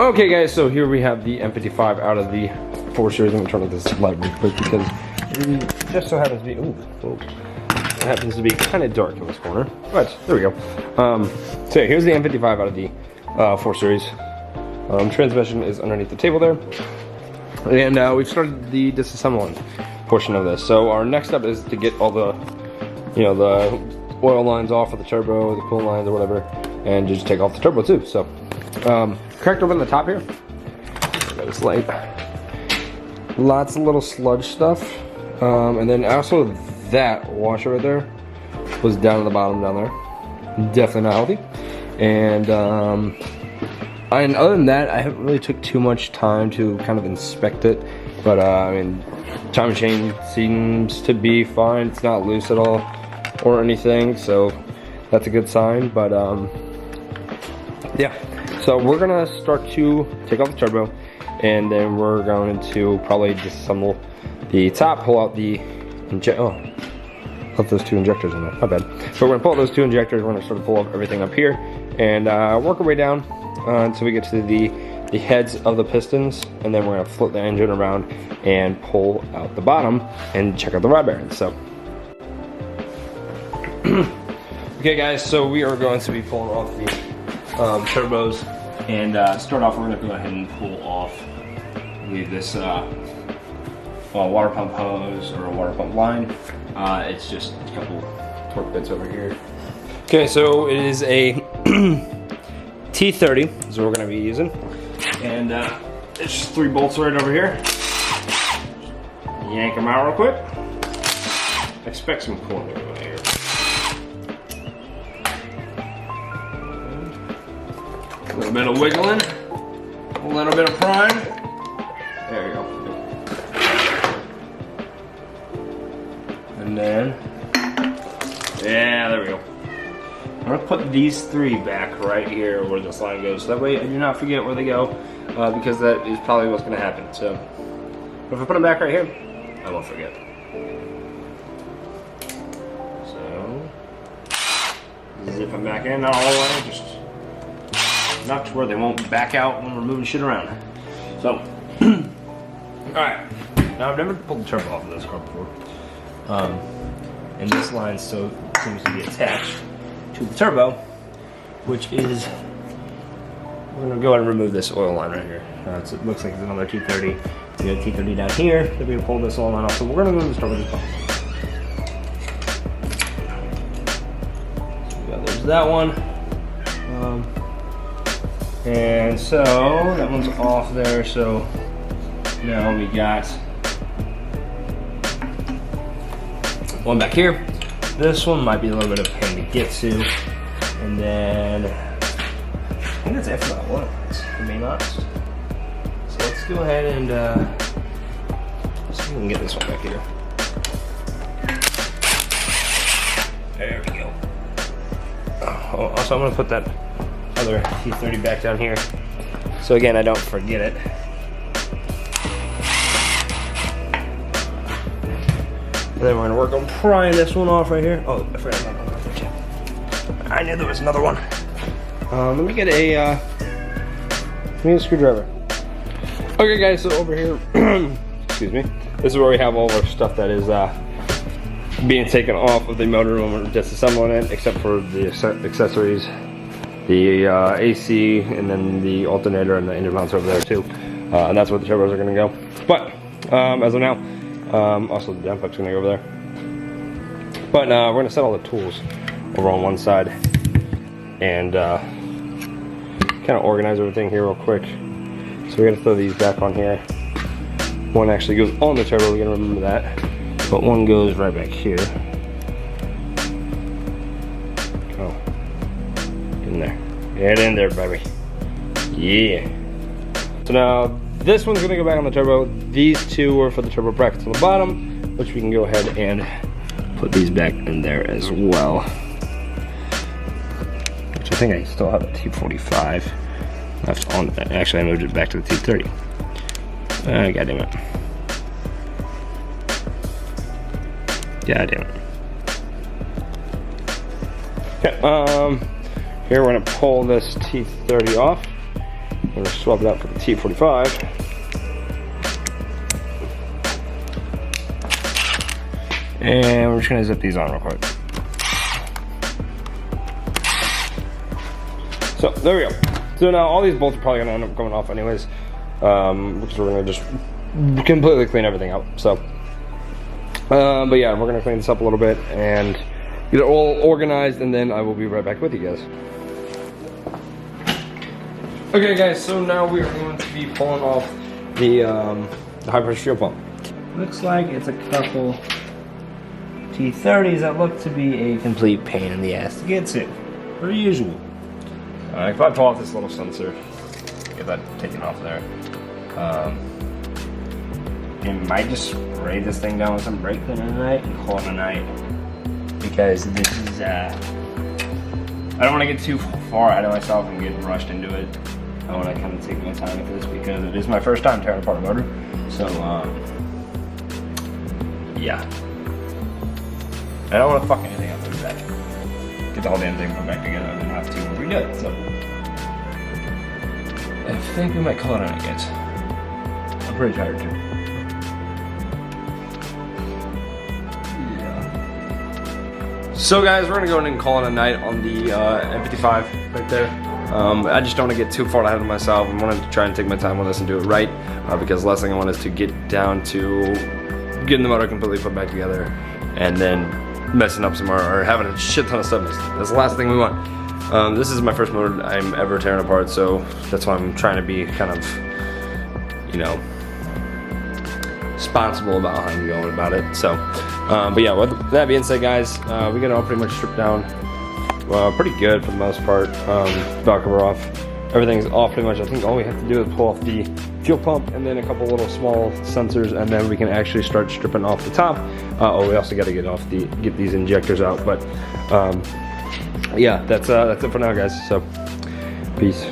Okay guys, so here we have the N55 out of the 4 Series. I'm gonna turn on this light real quick because it just so happens to be, it happens to be kind of dark in this corner. But there we go. So yeah, here's the N55 out of the 4 Series. Transmission is underneath the table there. And we've started the disassembling portion of this. So our next step is to get all the, the oil lines off of the turbo, the coolant lines or whatever, and just take off the turbo too. So cracked open the top here. Got this light. Lots of little sludge stuff. And then also that washer right there was down at the bottom down there. Definitely not healthy. And other than that, I haven't really took too much time to kind of inspect it. But I mean, timing chain seems to be fine. It's not loose at all or anything, so that's a good sign. But yeah, so we're gonna start to take off the turbo, and then we're going to probably disassemble the top, pull out the put those 2 injectors in there, my bad. So we're gonna pull out those 2 injectors, we're gonna sort of pull up everything up here, and work our way down until we get to the heads of the pistons, and then we're gonna flip the engine around and pull out the bottom and check out the rod bearings. So okay guys, so we are going to be pulling off the turbos, and start off, we're gonna go ahead and pull off with this water pump hose or a water pump line. It's just a couple torque bits over here. Okay, so it is a T30 is what we're gonna be using, and it's just 3 bolts right over here. Yank them out real quick. Expect some coolant to go here. A little bit of wiggling, a little bit of prime. There we go. And then, yeah, there we go. I'm gonna put these 3 back right here where this line goes. That way I do not forget where they go, because that is probably what's gonna happen. So, if I put them back right here, I won't forget. So, zip them back in, not all the way, just enough to where they won't back out when we're moving shit around. So, alright. Now I've never pulled the turbo off of this car before. And this line still seems to be attached to the turbo, which is, we're gonna go ahead and remove this oil line right here. So it looks like it's another T30. We got a T30 down here, then we pull this oil line off. So we're gonna move this turbo. So there's that one. And so that one's off there. So now we got one back here. This one might be a little bit of a pain to get to. And then, I think that's it for that one, to be honest. So let's go ahead and see if we can get this one back here. There we go. Oh, also I'm gonna put that other T30 back down here, so again I don't forget it. And then we're gonna work on prying this one off right here. Oh, I forgot about that. I knew there was another one. Let me get a screwdriver. Okay guys, so over here, excuse me, this is where we have all of our stuff that is being taken off of the motor when we're disassembling it, except for the accessories, the AC, and then the alternator and the engine mounts over there too. And that's where the turbos are gonna go. But as of now, also the downpipe's gonna go over there. But we're gonna set all the tools over on one side and kind of organize everything here real quick. So we're gonna throw these back on here. One actually goes on the turbo, we're gonna remember that. But one goes right back here. Oh, in there. Get in there, baby. Yeah. So now this one's gonna go back on the turbo. These 2 are for the turbo brackets on the bottom, which we can go ahead and put these back in there as well. Which I think I still have a T45 left on. Actually, I moved it back to the T30. God damn it. God damn it. Okay, here we're gonna pull this T30 off. I'm gonna swap it out for the T45. And we're just gonna zip these on real quick. So there we go. So now all these bolts are probably gonna end up going off anyways, because we're gonna just completely clean everything up. So, but yeah, we're gonna clean this up a little bit and get it all organized, and then I will be right back with you guys. Okay, guys. So now we are going to be pulling off the high pressure fuel pump. Looks like it's a couple T30s that look to be a complete pain in the ass to get to, per usual. If I pull off this little sensor, get that taken off there. You might just spray this thing down with some brake cleaner tonight and call it a night, because this is I don't want to get too far ahead of myself and get rushed into it. I want to kind of take my time with this because it is my first time tearing apart a motor. So yeah, I don't want to fuck anything up with that. Get the whole damn thing put back together and then have to redo it. So I think we might call it a night, guys. I'm pretty tired too. So guys, we're gonna go in and call it a night on the N55 right there. I just don't want to get too far ahead of myself. I wanted to try and take my time with this and do it right, because the last thing I want is to get down to getting the motor completely put back together and then messing up some more or having a shit ton of stuff missed. That's the last thing we want. This is my first motor I'm ever tearing apart, so that's why I'm trying to be kind of, you know, responsible about how I'm going about it. So, but yeah, with that being said, guys, we got it all pretty much stripped down. Pretty good for the most part. Valve cover off. Everything's off pretty much. I think all we have to do is pull off the fuel pump and then a couple little small sensors, and then we can actually start stripping off the top. Oh, we also got to get these injectors out. But yeah, that's it for now, guys. So, peace.